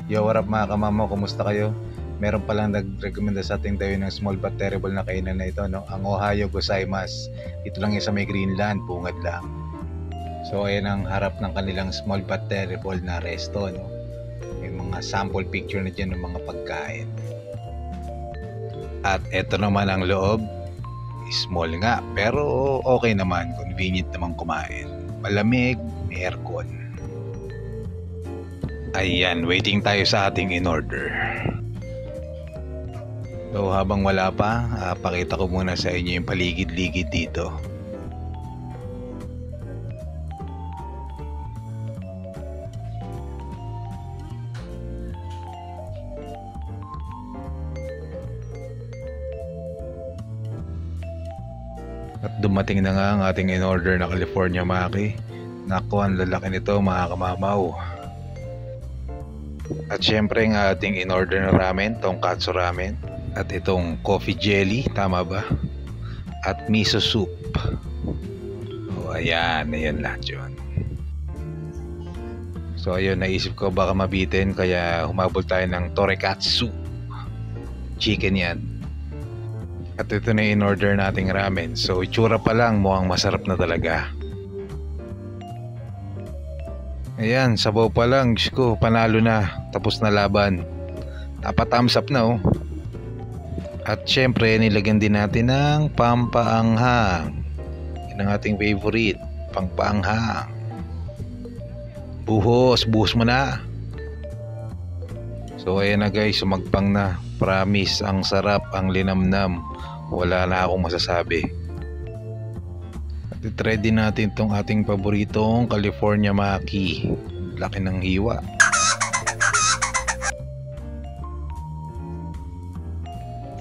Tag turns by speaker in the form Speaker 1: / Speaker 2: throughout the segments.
Speaker 1: Yo, what up mga kamamo, kumusta kayo? Meron palang nag-recommenda sa ating daw ng small but terrible na kainan na ito, no? Ang Ohayo Gozaimasu. Ito lang yung sa may Greenland, bungad lang. So ayan ang harap ng kanilang small but terrible na resto, no? May mga sample picture na dyan ng mga pagkain. At eto naman ang loob. Small nga, pero okay naman, convenient naman kumain. Malamig, may aircon. Ayan, waiting tayo sa ating in-order. So habang wala pa, pakita ko muna sa inyo yung paligid-ligid dito. At dumating na nga ang ating in-order na California Maki. Naku, ang lalaki nito mga kamamaw. At syempre ang ating in-order na ramen, tonkatsu ramen. At itong coffee jelly, tama ba? At miso soup. O ayan lahat yun. So ayun, naisip ko baka mabitin kaya humabol tayo ng torekatsu. Chicken yan. At ito na in-order nating ramen. So itsura pa lang mukhang masarap na talaga. Ayan, sabaw pa lang, Diyos ko, panalo na. Tapos na laban. Thumbs up na oh. At syempre, nilagyan din natin ng pampaanghang. Yan ang ating favorite, pampaanghang. Buhos mo na. So ayan na guys, sumagpang na. Promise, ang sarap, ang linamnam. Wala na akong masasabi. Try din natin tong ating paboritong California Maki. Laki ng hiwa.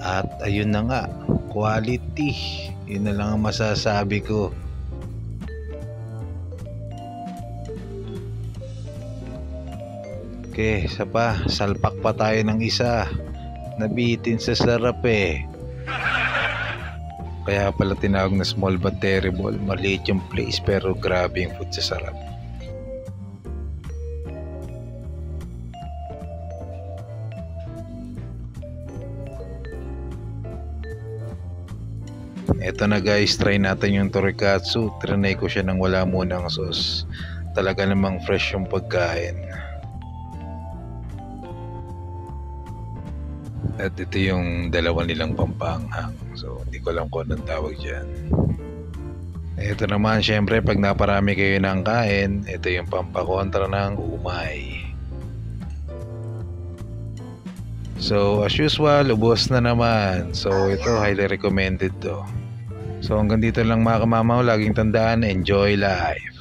Speaker 1: At ayun na nga, quality. Yun na lang ang masasabi ko. Okay, isa pa. Salpak pa tayo ng isa. Nabitin sa sarap eh. Kaya pala tinawag na small but terrible. Maliit yung place pero grabe yung food sa sarap. Eto na guys, try natin yung torekatsu. Trinay ko siya nang wala munang sauce. Talaga namang fresh yung pagkain. At ito yung dalawa nilang pampanghang. So hindi ko alam kung anong tawag dyan. Ito naman syempre pag naparami kayo ng kain, ito yung pampakontra ng umay. So as usual, ubos na naman. So ito highly recommended to. So hanggang dito lang mga kamamaw, laging tandaan, enjoy life.